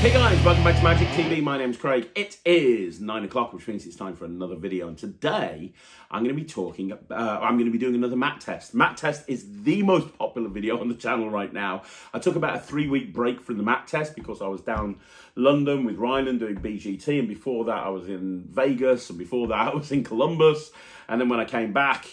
Hey guys, welcome back to Magic TV. My name's Craig. It is 9 o'clock, which means it's time for another video. And today, I'm going to be doing another mat test. Mat test is the most popular video on the channel right now. I took about a 3-week break from the mat test because I was down London with Ryland doing BGT, and before that I was in Vegas, and before that I was in Columbus. And then when I came back,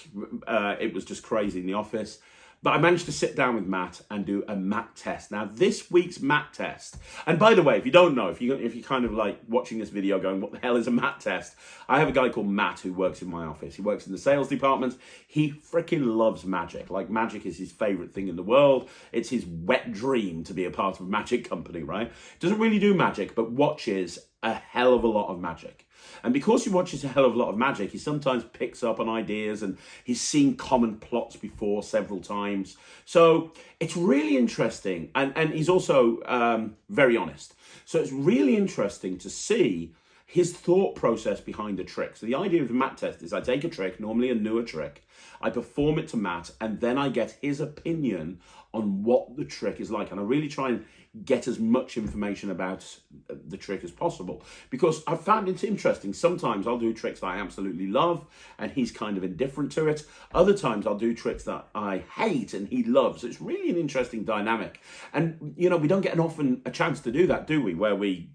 it was just crazy in the office. But I managed to sit down with Matt and do a mat test. Now, this week's mat test, and by the way, if you don't know, if you're kind of like watching this video going, what the hell is a mat test? I have a guy called Matt who works in my office. He works in the sales department. He freaking loves magic. Like, magic is his favorite thing in the world. It's his wet dream to be a part of a magic company, right? Doesn't really do magic, but watches a hell of a lot of magic. And because he watches a hell of a lot of magic, he sometimes picks up on ideas, and he's seen common plots before several times. So it's really interesting. And he's also very honest. So it's really interesting to see his thought process behind a trick. So the idea of the mat test is I take a trick, normally a newer trick, I perform it to Matt, and then I get his opinion on what the trick is like. And I really try and get as much information about the trick as possible, because I've found it interesting. Sometimes I'll do tricks that I absolutely love and he's kind of indifferent to it. Other times I'll do tricks that I hate and he loves. It's really an interesting dynamic. And, you know, we don't get often a chance to do that, do we? Where we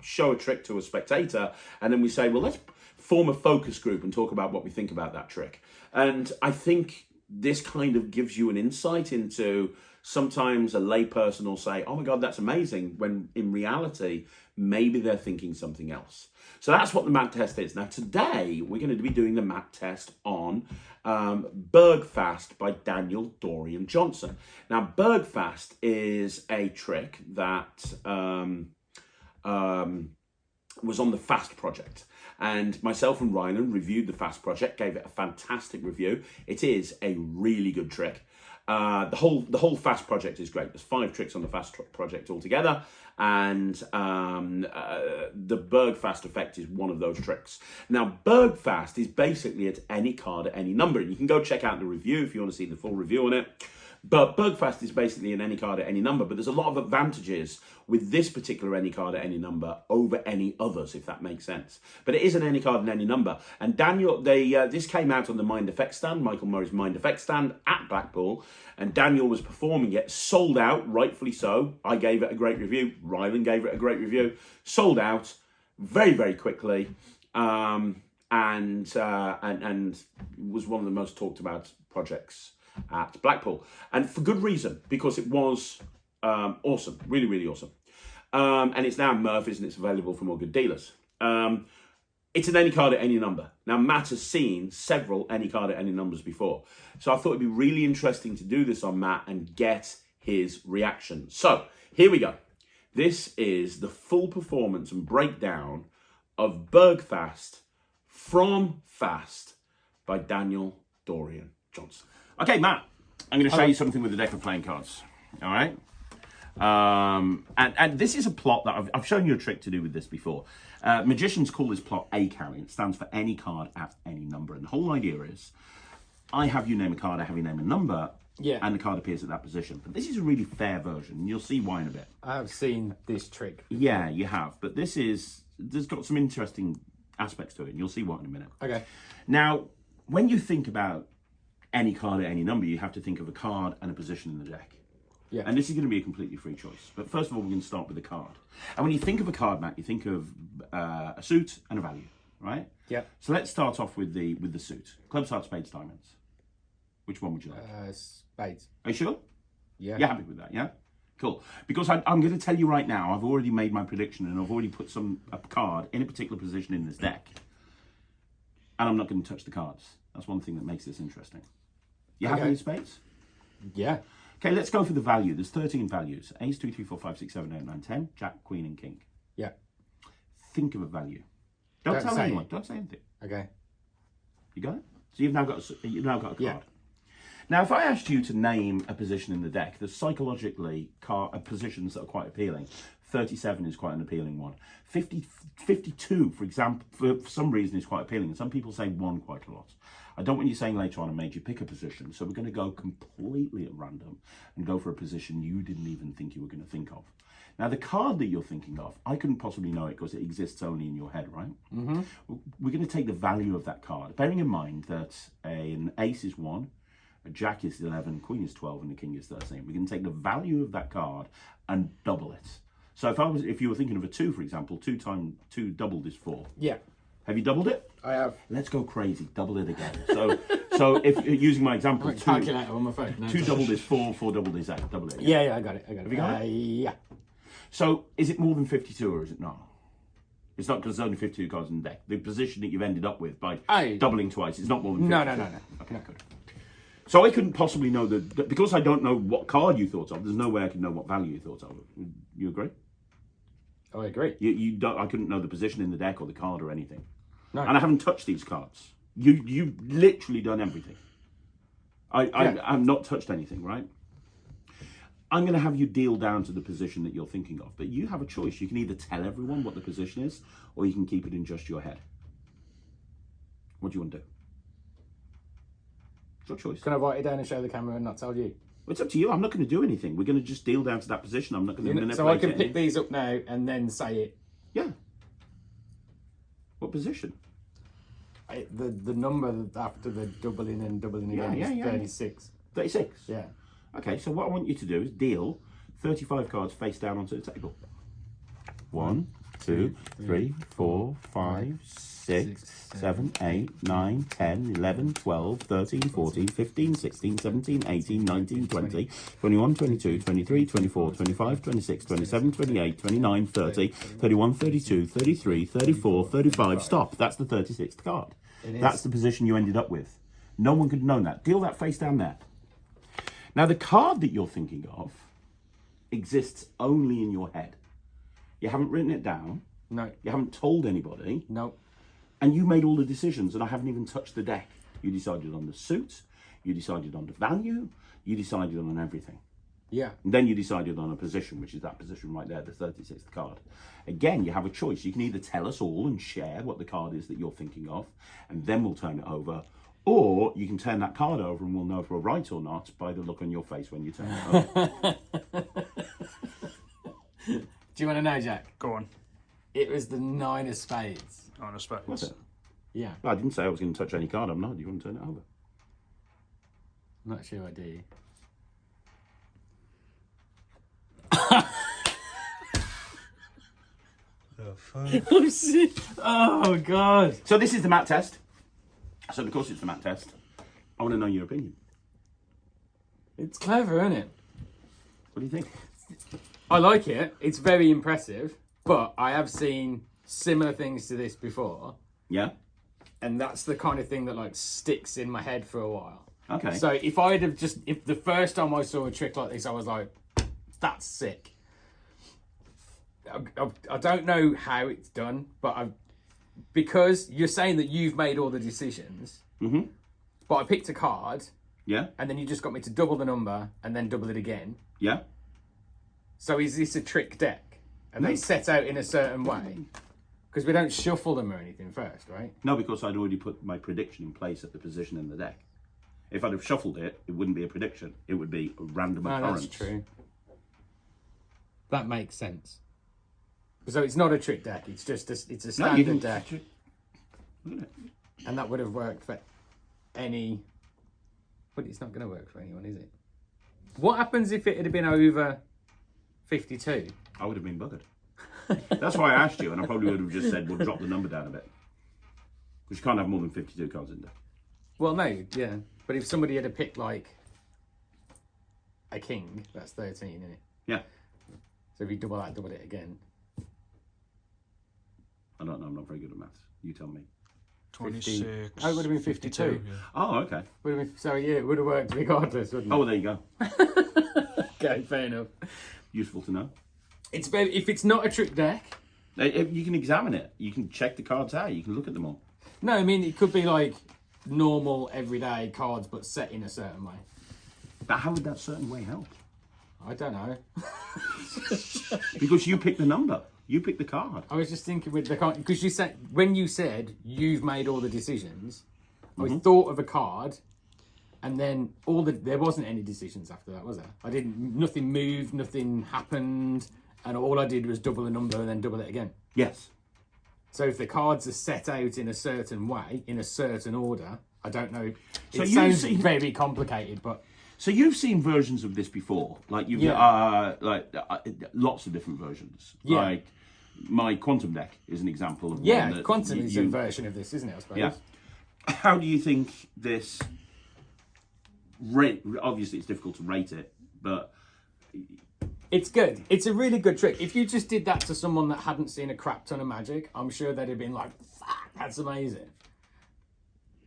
show a trick to a spectator and then we say, well, let's form a focus group and talk about what we think about that trick. And I think this kind of gives you an insight into, sometimes a layperson will say, oh my God, that's amazing, when in reality, maybe they're thinking something else. So that's what the mat test is. Now today, we're going to be doing the mat test on Bergfast by Daniel Dorian Johnson. Now, Bergfast is a trick that was on the Fast project. And myself and Ryland reviewed the Fast project, gave it a fantastic review. It is a really good trick. The whole Fast project is great. There's 5 tricks on the Fast project altogether, and the Bergfast effect is one of those tricks. Now, Bergfast is basically at any card at any number, and you can go check out the review if you want to see the full review on it. But Bergfast is basically an any card at any number, but there's a lot of advantages with this particular any card at any number over any others, if that makes sense. But it is an any card at any number. And Daniel, this came out on the Mind Effect stand, Michael Murray's Mind Effect stand at Blackpool, and Daniel was performing it, sold out, rightfully so. I gave it a great review. Ryland gave it a great review. Sold out very, very quickly, and was one of the most talked about projects at Blackpool, and for good reason, because it was awesome, really, really awesome. And it's now Murphy's, and it's available from all good dealers. It's an any card at any number. Now, Matt has seen several any card at any numbers before, so I thought it'd be really interesting to do this on Matt and get his reaction. So here we go. This is the full performance and breakdown of Bergfast from Fast by Daniel Dorian Johnson. Okay, Matt, I'm going to show you something with a deck of playing cards, all right? And this is a plot that I've shown you a trick to do with this before. Magicians call this plot ACAAN. It stands for any card at any number. And the whole idea is, I have you name a card, I have you name a number, and the card appears at that position. But this is a really fair version, and you'll see why in a bit. I have seen this trick before. Yeah, you have. But there's got some interesting aspects to it, and you'll see what in a minute. Okay. Now, when you think about any card at any number, you have to think of a card and a position in the deck. Yeah. And this is going to be a completely free choice. But first of all, we're going to start with the card. And when you think of a card, Matt, you think of a suit and a value, right? Yeah. So let's start off with the suit. Clubs, hearts, spades, diamonds. Which one would you like? Spades. Are you sure? Yeah. You're happy with that, yeah? Cool. Because I'm going to tell you right now, I've already made my prediction, and I've already put a card in a particular position in this deck. And I'm not going to touch the cards. That's one thing that makes this interesting. You happy with spades? Yeah. Okay, let's go for the value. There's 13 values. Ace, 2, 3, 4, 5, 6, 7, 8, 9, 10. Jack, queen, and king. Yeah. Think of a value. Don't tell anyone. Don't say anything. Okay. You got it? So you've now got a card. Yeah. Now, if I asked you to name a position in the deck, there's psychologically positions that are quite appealing. 37 is quite an appealing one. 52, for example, for some reason is quite appealing. And some people say 1 quite a lot. I don't want you saying later on I made you pick a position. So we're going to go completely at random and go for a position you didn't even think you were going to think of. Now, the card that you're thinking of, I couldn't possibly know it because it exists only in your head, right? Mm-hmm. We're going to take the value of that card, bearing in mind that an ace is 1, a jack is 11, queen is 12, and the king is 13. We're going to take the value of that card and double it. So if you were thinking of a 2, for example, 2 times 2 doubled is 4. Yeah. Have you doubled it? I have. Let's go crazy. Double it again. So if using my example, 2 calculator on my phone. No, 2 doubled is 4, 4 doubled is 8. Double it again. Yeah, I got it. Have you got it? Yeah. So is it more than 52 or is it not? It's not because there's only 52 cards in the deck. The position that you've ended up with by doubling twice is not more than 52. No. Okay, good. So I couldn't possibly know because I don't know what card you thought of. There's no way I can know what value you thought of. You agree? Oh, I agree. You don't. I couldn't know the position in the deck or the card or anything. No. And I haven't touched these cards. You've literally done everything. I've not touched anything, right? I'm going to have you deal down to the position that you're thinking of, but you have a choice. You can either tell everyone what the position is, or you can keep it in just your head. What do you want to do? It's your choice. Can I write it down and show the camera and not tell you? It's up to you. I'm not going to do anything. We're going to just deal down to that position. I'm not going to manipulate it. So I can pick these up now and then say it. Yeah. What position? The number after the doubling and doubling again is 36. 36? Yeah. Okay, so what I want you to do is deal 35 cards face down onto the table. 1, 2, 3, 4, 5, 6, 7, 8, 9, 10, 11, 12, 13, 14, 15, 16, 17, 18, 19, 20, 21, 22, 23, 24, 25, 26, 27, 28, 29, 30, 31, 32, 33, 34, 35. Stop. That's the 36th card. That's the position you ended up with. No one could have known that. Deal that face down there. Now, the card that you're thinking of exists only in your head. You haven't written it down. No. You haven't told anybody. No. And you made all the decisions, and I haven't even touched the deck. You decided on the suit. You decided on the value. You decided on everything. Yeah. And then you decided on a position, which is that position right there, the 36th card. Again, you have a choice. You can either tell us all and share what the card is that you're thinking of, and then we'll turn it over. Or you can turn that card over and we'll know if we're right or not by the look on your face when you turn it over. Do you want to know, Jack? Go on. It was the 9 of spades. On a spade. What's it? Yeah. I didn't say I was going to touch any card. I'm not. Do you want to turn it over? I'm not sure I do. Oh, God. So this is the mat test. So because it's the mat test, I want to know your opinion. It's clever, isn't it? What do you think? I like it. It's very impressive. But I have seen similar things to this before. Yeah? And that's the kind of thing that like sticks in my head for a while. Okay. So if the first time I saw a trick like this, I was like, that's sick. I don't know how it's done, but because you're saying that you've made all the decisions, but I picked a card, Yeah? and then you just got me to double the number and then double it again. Yeah? So is this a trick deck? And they set out in a certain way? Because we don't shuffle them or anything first, right? No, because I'd already put my prediction in place at the position in the deck. If I'd have shuffled it, it wouldn't be a prediction. It would be a random occurrence. That's true. That makes sense. So it's not a trick deck. It's just it's a standard deck, Look at it. and that would have worked for any. But it's not going to work for anyone, is it? What happens if it had been over 52? I would have been buggered. That's why I asked you, and I probably would have just said, we'll drop the number down a bit. Because you can't have more than 52 cards in there. Well, no, yeah. But if somebody had picked like a king, that's 13, isn't it? Yeah. So if you double it again. I don't know, I'm not very good at maths. You tell me. 26. Oh, it would have been 52. Yeah. Oh, okay. Would have been, so yeah, it would have worked regardless, wouldn't it? Oh, well, there you go. Okay, fair enough. Useful to know. It's very, if it's not a trick deck. You can examine it. You can check the cards out. You can look at them all. No, I mean, it could be like normal, everyday cards, but set in a certain way. But how would that certain way help? I don't know. Because you pick the number. You pick the card. I was just thinking with the card, because you said, when you said you've made all the decisions, I thought of a card, and then there wasn't any decisions after that, was there? Nothing moved, nothing happened, and all I did was double a number and then double it again. Yes. So if the cards are set out in a certain way, in a certain order, I don't know. So It sounds very complicated, but... So you've seen versions of this before, like you've lots of different versions. Yeah. Like my quantum deck is an example of one that quantum is a version of this, isn't it? I suppose. Yeah. How do you think this rate? Obviously, it's difficult to rate it, but it's good. It's a really good trick. If you just did that to someone that hadn't seen a crap ton of Magic, I'm sure they'd have been like, "Fuck, that's amazing."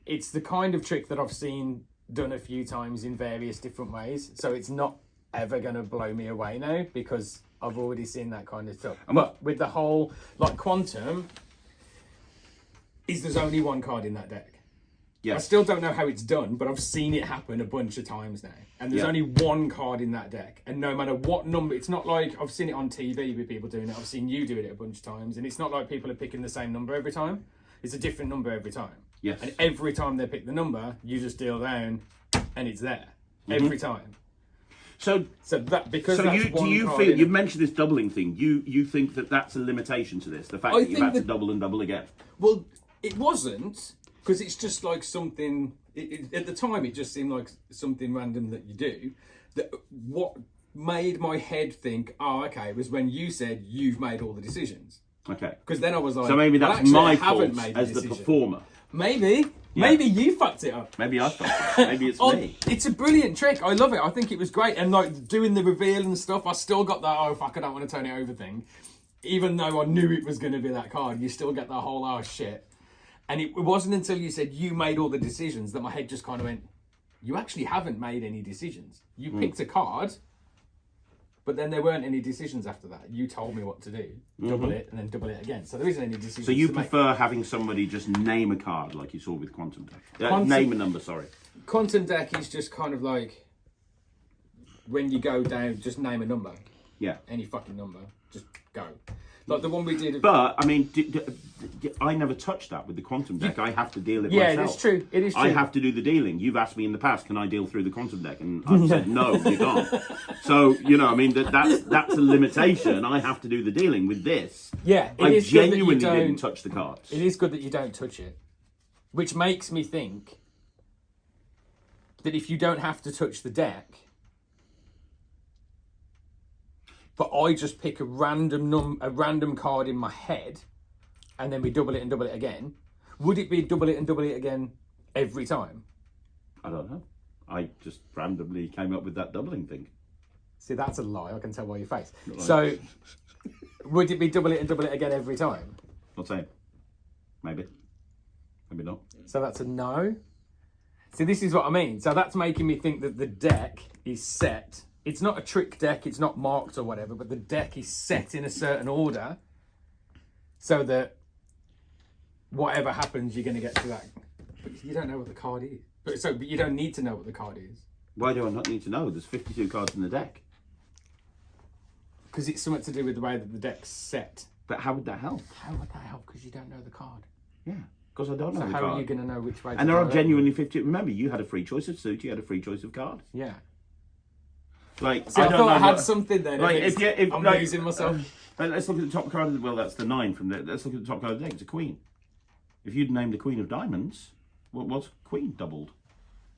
It's the kind of trick that I've seen done a few times in various different ways, so it's not ever going to blow me away now because I've already seen that kind of stuff. But with the whole like quantum, there's only one card in that deck. Yeah. I still don't know how it's done, but I've seen it happen a bunch of times now, and there's only one card in that deck, and no matter what number, it's not like I've seen it on TV with people doing it. I've seen you do it a bunch of times, and it's not like people are picking the same number every time. It's a different number every time. Yes. And every time they pick the number, you just deal down, and it's there every time. So that because so that's do you feel you've mentioned this doubling thing? You think that that's a limitation to this? The fact that you've had to double and double again. Well, it wasn't because it's just like something. At the time, it just seemed like something random that you do. That what made my head think, oh, okay, was when you said you've made all the decisions. Okay. Because then I was like, so maybe that's well, my fault as the performer. Maybe. Yeah. Maybe you fucked it up. Maybe I fucked it up. Maybe it's me. It's a brilliant trick. I love it. I think it was great. And like doing the reveal and stuff, I still got that, oh fuck, I don't want to turn it over thing. Even though I knew it was going to be that card, you still get that whole, oh shit. And it wasn't until you said you made all the decisions that my head just kind of went, you actually haven't made any decisions. You picked a card, but then there weren't any decisions after that. You told me what to do. Double it and then double it again. So there isn't any decisions. So you prefer having somebody just name a card like you saw with Quantum Deck? Name a number, sorry. Quantum Deck is just kind of like when you go down, just name a number. Yeah. Any fucking number. Just go. Like the one we did. But, I mean, I never touched that with the Quantum Deck. I have to deal it myself. Yeah, it is true. It is true. I have to do the dealing. You've asked me in the past, can I deal through the Quantum Deck? And I've said, no, you can't. So, you know, I mean, that's a limitation. I have to do the dealing with this. Yeah, I genuinely didn't touch the cards. It is good that you don't touch it. Which makes me think that if you don't have to touch the deck, but I just pick a random card in my head, and then we double it and double it again, would it be double it and double it again every time? I don't know. I just randomly came up with that doubling thing. See, that's a lie. I can tell by your face. So, would it be double it and double it again every time? Not saying. Maybe. Maybe not. So that's a no. See, this is what I mean. So that's making me think that the deck is set. It's not a trick deck, it's not marked or whatever, but the deck is set in a certain order so that whatever happens, you're going to get to that. But you don't know what the card is. But you don't need to know what the card is. Why do I not need to know? There's 52 cards in the deck. Because it's something to do with the way that the deck's set. But how would that help? How would that help? Because you don't know the card. Yeah, because I don't know the card. So how are you going to know which way to And there are genuinely 52. Remember, you had a free choice of suit, you had a free choice of card. Yeah. Like, so I thought I had something then. Like, if I'm losing myself. Let's look at the top card. Well, that's the 9 from there. Let's look at the top card of the deck. It's a queen. If you'd named the Queen of Diamonds, what was queen doubled?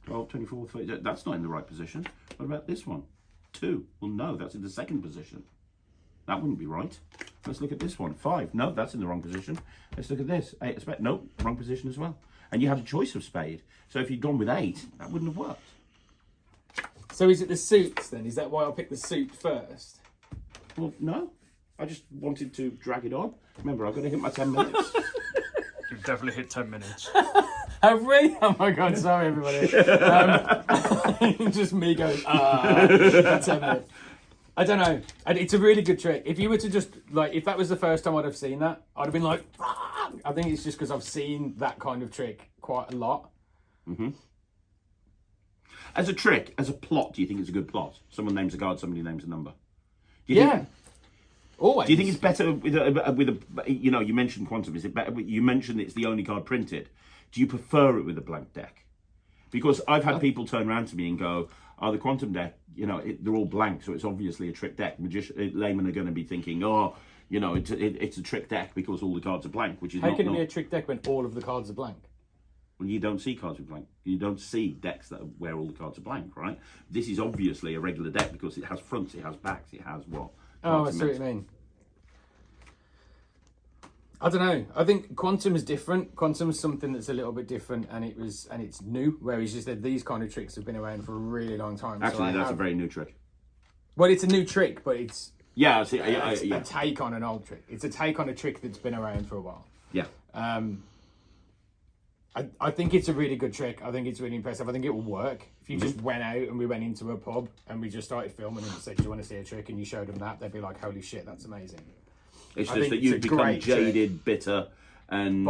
12, 24, 30. That's not in the right position. What about this one? 2. Well, no, that's in the second position. That wouldn't be right. Let's look at this one. 5. No, that's in the wrong position. Let's look at this. 8 of spade. No, wrong position as well. And you had a choice of spade. So if you'd gone with 8, that wouldn't have worked. So is it the suits then? Is that why I picked the suit first? Well, no. I just wanted to drag it on. Remember, I've got to hit my 10 minutes. You've definitely hit 10 minutes. Have we? Oh my God, sorry everybody. Just me going, 10 minutes. I don't know. It's a really good trick. If you were to just, like, if that was the first time I'd have seen that, I'd have been like, fuck. I think it's just because I've seen that kind of trick quite a lot. Mm-hmm. As a trick, as a plot, do you think it's a good plot? Someone names a card, somebody names a number. Do you think, always. Do you think it's better with a you know, you mentioned quantum, is it better? You mentioned it's the only card printed. Do you prefer it with a blank deck? Because I've had people turn around to me and go, "Oh, the quantum deck, they're all blank, so it's obviously a trick deck." Laymen are going to be thinking, "Oh, it's a trick deck because all the cards are blank," which is How not. can it be a trick deck when all of the cards are blank? Well, you don't see cards with blank. You don't see decks where all the cards are blank, right? This is obviously a regular deck because it has fronts, it has backs, it has what? Oh, I see what you mean. I don't know. I think Quantum is different. Quantum is something that's a little bit different, and it's new. Whereas you said these kind of tricks have been around for a really long time. Actually, that's a very new trick. Well, it's a new trick, but it's a take on an old trick. It's a take on a trick that's been around for a while. Yeah. I think it's a really good trick. I think it's really impressive. I think it will work. If you just went out and we went into a pub and we just started filming and said, "Do you want to see a trick?" and you showed them that, they'd be like, "Holy shit, that's amazing." It's just that you've become jaded, bitter, and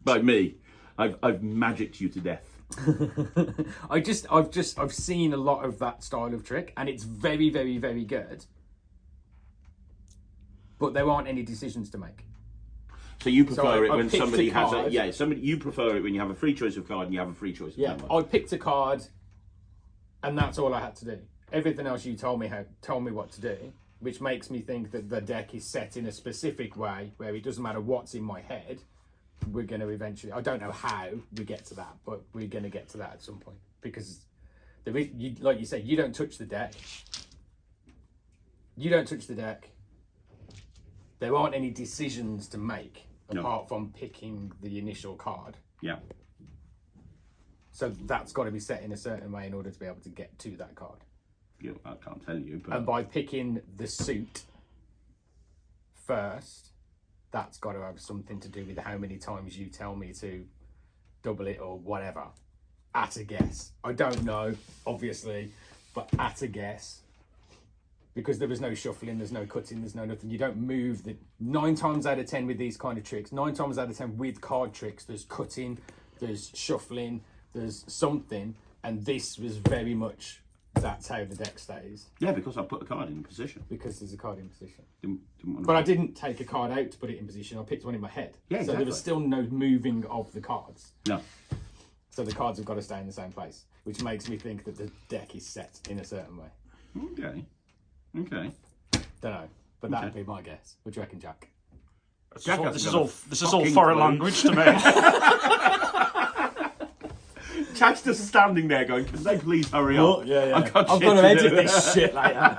by me. I've magicked you to death. I've seen a lot of that style of trick, and it's very, very, very good. But there aren't any decisions to make. So you prefer it when picked somebody a has card. you prefer it when you have a free choice of card and you have a free choice of number. I picked a card, and that's all I had to do. Everything else you told me what to do, which makes me think that the deck is set in a specific way where it doesn't matter what's in my head. We're going to eventually, I don't know how we get to that, but we're going to get to that at some point, because like you said, you don't touch the deck. There aren't any decisions to make apart from picking the initial card. Yeah. So that's got to be set in a certain way in order to be able to get to that card. I can't tell you, but... And by picking the suit first, that's got to have something to do with how many times you tell me to double it or whatever. At a guess. I don't know, obviously, but at a guess. Because there was no shuffling, there's no cutting, there's no nothing. You don't move. 9 times out of 10 with these kind of tricks, 9 times out of 10 with card tricks, there's cutting, there's shuffling, there's something. And this was very much, that's how the deck stays. Yeah, because I put a card in position. Because there's a card in position. But I didn't take a card out to put it in position. I picked one in my head. Yeah, exactly. So there was still no moving of the cards. No. So the cards have got to stay in the same place, which makes me think that the deck is set in a certain way. Okay. Don't know, but that'd be my guess. What do you reckon, Jack? This is all foreign language to me. Jack's just standing there going, "Can they please hurry up? Well, yeah. I've got to edit this shit later."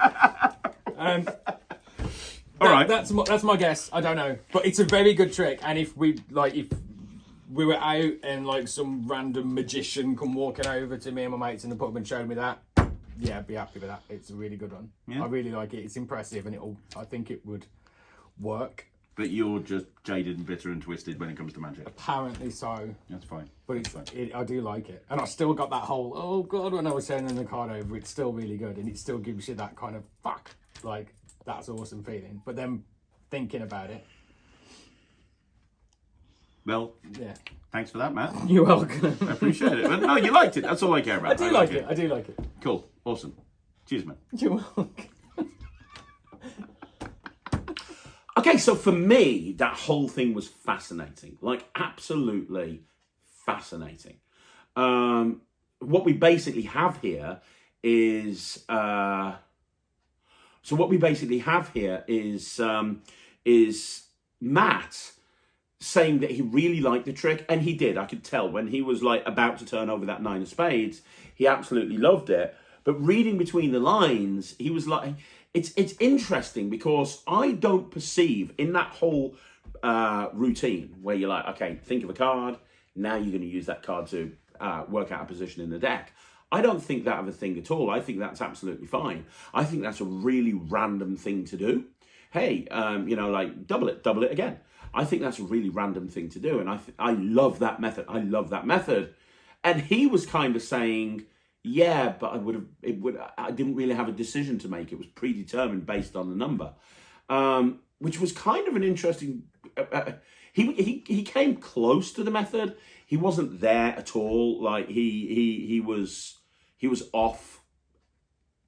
All right. That's my guess. I don't know, but it's a very good trick. And if we were out and like some random magician come walking over to me and my mates in the pub and showed me that, yeah, I'd be happy with that. It's a really good one. Yeah. I really like it. It's impressive, and I think it would work. But you're just jaded and bitter and twisted when it comes to magic. Apparently so. That's fine. But I do like it. And I still got that whole, oh God, when I was turning the card over, it's still really good. And it still gives you that kind of, fuck, like, that's awesome feeling. But then thinking about it. Well, yeah. Thanks for that, Matt. You're welcome. I appreciate it. But no, you liked it. That's all I care about. I do like it. Cool. Awesome. Cheers, man. You're welcome. Okay, so for me, that whole thing was fascinating. Like, absolutely fascinating. What we basically have here is... is Matt saying that he really liked the trick, and he did. I could tell when he was like about to turn over that 9 of spades, he absolutely loved it. But reading between the lines, he was like, it's interesting because I don't perceive in that whole routine where you're like, okay, think of a card, now you're going to use that card to work out a position in the deck. I don't think that of a thing at all. I think that's absolutely fine. I think that's a really random thing to do. Hey, like double it again. I think that's a really random thing to do, and I love that method. And he was kind of saying, yeah, but I didn't really have a decision to make. It was predetermined based on the number, which was kind of an interesting. He came close to the method. He wasn't there at all. Like he was off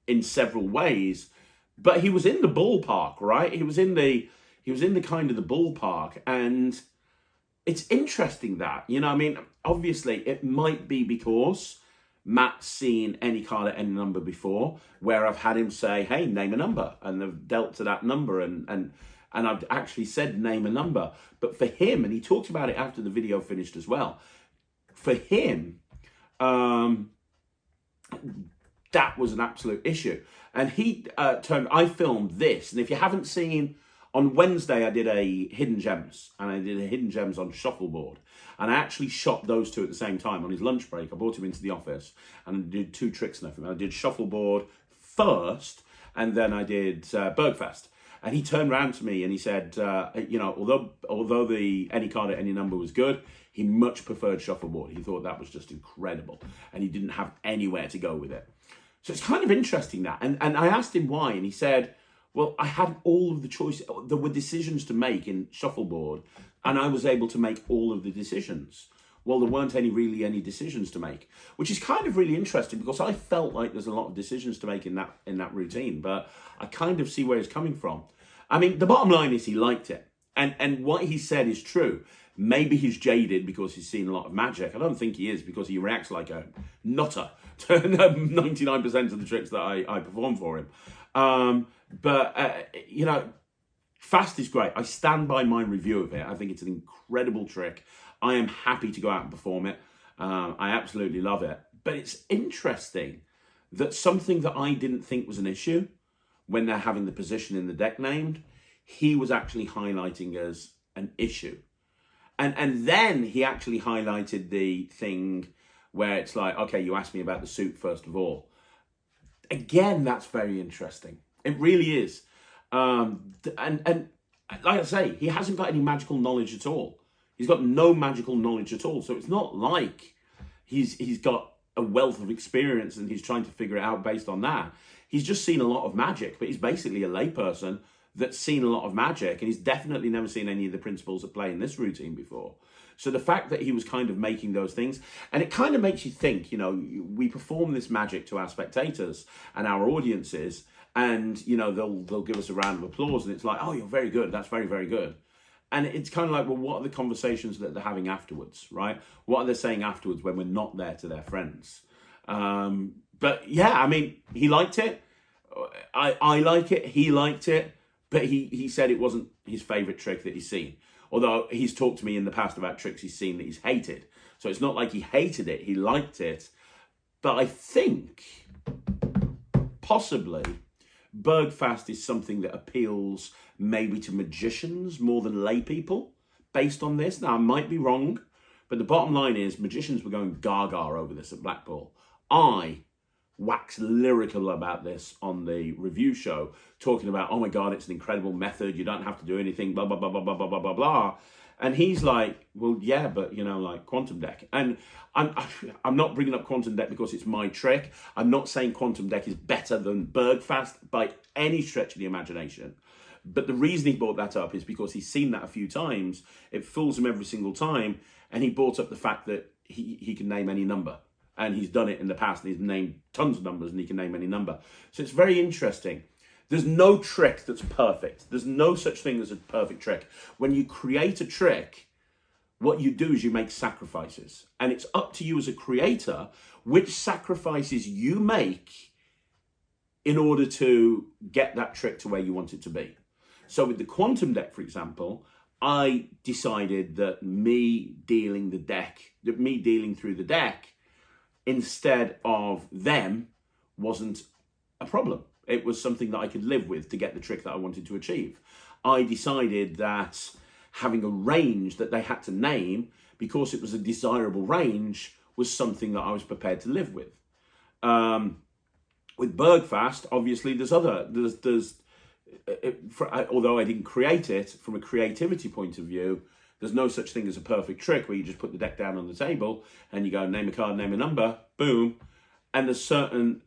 in several ways, but he was in the ballpark, right? He was in the kind of the ballpark, and it's interesting that, you know, I mean, obviously it might be because Matt's seen any card at any number before, where I've had him say, hey, name a number, and they've dealt to that number, and I've actually said name a number. But for him, and he talked about it after the video finished as well, for him, that was an absolute issue. And I filmed this, and if you haven't seen, on Wednesday I did a Hidden Gems, and I did a Hidden Gems on Shuffleboard, and I actually shot those two at the same time on his lunch break. I brought him into the office and I did 2 tricks and everything. I did Shuffleboard first, and then I did Bergfast. And he turned around to me and he said, you know, although the any card at any number was good, he much preferred Shuffleboard. He thought that was just incredible, and he didn't have anywhere to go with it. So it's kind of interesting that. And I asked him why, and he said, well, I had all of the choice. There were decisions to make in Shuffleboard, and I was able to make all of the decisions. Well, there weren't really any decisions to make, which is kind of really interesting, because I felt like there's a lot of decisions to make in that routine, but I kind of see where he's coming from. I mean, the bottom line is he liked it, and what he said is true. Maybe he's jaded because he's seen a lot of magic. I don't think he is, because he reacts like a nutter to 99% of the tricks that I perform for him. You know, Fast is great. I stand by my review of it. I think it's an incredible trick. I am happy to go out and perform it. I absolutely love it. But it's interesting that something that I didn't think was an issue, when they're having the position in the deck named, he was actually highlighting as an issue. And then he actually highlighted the thing where it's like, okay, you asked me about the suit first of all. Again, that's very interesting. It really is. And like I say, he hasn't got any magical knowledge at all. He's got no magical knowledge at all. So it's not like he's got a wealth of experience and he's trying to figure it out based on that. He's just seen a lot of magic, but he's basically a layperson that's seen a lot of magic, and he's definitely never seen any of the principles at play in this routine before. So the fact that he was kind of making those things, and it kind of makes you think, you know, we perform this magic to our spectators and our audiences, and, you know, they'll give us a round of applause, and it's like, oh, you're very good, that's very, very good. And it's kind of like, well, what are the conversations that they're having afterwards, right? What are they saying afterwards when we're not there to their friends? But yeah, I mean, he liked it. I like it. He liked it. But he said it wasn't his favourite trick that he's seen. Although he's talked to me in the past about tricks he's seen that he's hated. So it's not like he hated it. He liked it. But I think possibly Bergfast is something that appeals maybe to magicians more than lay people based on this. Now, I might be wrong, but the bottom line is magicians were going gaga over this at Blackpool. I wax lyrical about this on the review show, talking about, oh my God, it's an incredible method. You don't have to do anything, blah, blah, blah, blah, blah, blah, blah, blah, blah. And he's like, well, yeah, but, you know, like Quantum Deck. And I'm not bringing up Quantum Deck because it's my trick. I'm not saying Quantum Deck is better than Bergfast by any stretch of the imagination. But the reason he brought that up is because he's seen that a few times. It fools him every single time. And he brought up the fact that he can name any number. And he's done it in the past, and he's named tons of numbers, and he can name any number. So it's very interesting. There's no trick that's perfect. There's no such thing as a perfect trick. When you create a trick, what you do is you make sacrifices. And it's up to you as a creator which sacrifices you make in order to get that trick to where you want it to be. So with the Quantum Deck, for example, I decided that me dealing through the deck instead of them wasn't a problem. It was something that I could live with to get the trick that I wanted to achieve. I decided that having a range that they had to name, because it was a desirable range, was something that I was prepared to live with. With Bergfast, obviously, although I didn't create it, from a creativity point of view, there's no such thing as a perfect trick where you just put the deck down on the table and you go name a card, name a number, boom. And there's certain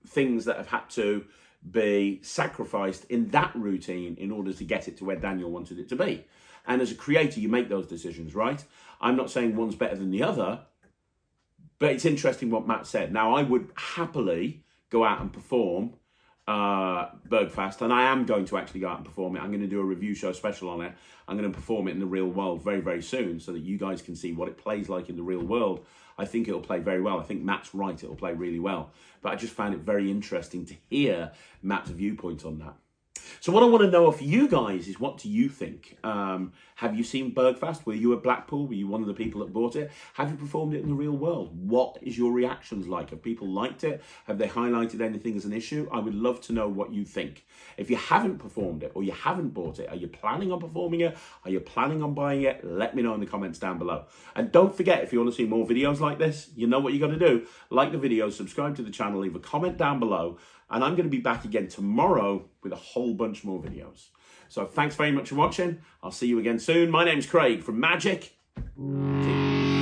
things that have had to be sacrificed in that routine in order to get it to where Daniel wanted it to be. And as a creator, you make those decisions, right? I'm not saying one's better than the other, but it's interesting what Matt said. Now, I would happily go out and perform Bergfast, and I am going to actually go out and perform it. I'm going to do a review show special on it. I'm going to perform it in the real world very, very soon so that you guys can see what it plays like in the real world. I think it'll play very well. I think Matt's right, it'll play really well. But I just found it very interesting to hear Matt's viewpoint on that. So what I want to know of you guys is, what do you think? Have you seen Bergfast? Were you at Blackpool? Were you one of the people that bought it? Have you performed it in the real world? What is your reactions like? Have people liked it? Have they highlighted anything as an issue? I would love to know what you think. If you haven't performed it or you haven't bought it, are you planning on performing it? Are you planning on buying it? Let me know in the comments down below. And don't forget, if you want to see more videos like this, you know what you got to do. Like the video, subscribe to the channel, leave a comment down below. And I'm going to be back again tomorrow with a whole bunch more videos. So thanks very much for watching. I'll see you again soon. My name's Craig from Magic TV.